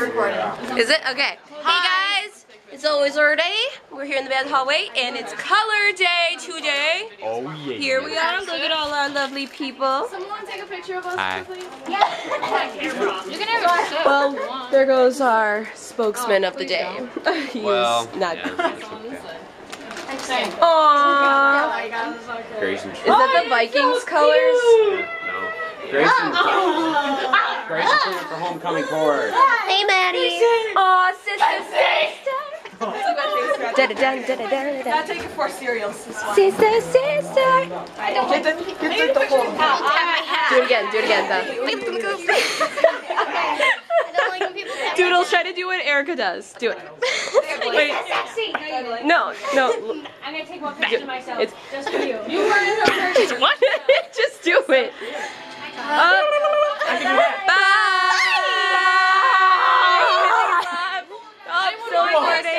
recording. Is it? Okay. Hi. Hey guys, it's always our day. We're here in the band hallway and it's color day today. Oh yeah. Here we are. Look at all our lovely people. Someone want to take a picture of us, Hi. please? You can have a Well, there goes our spokesman of the day. He's not. Aww. Grayson. Is that the Vikings colors? No. Grayson. Grayson came up for homecoming tour. Hey, Maddie. Aw, sister. I'll take it for cereals. Sister. Do it again, Doodles, try to do what Erica does. Do it. Wait. No. I'm gonna take one picture of myself. It's just for you. what? Just do it. Bye. Oh, I'm still recording.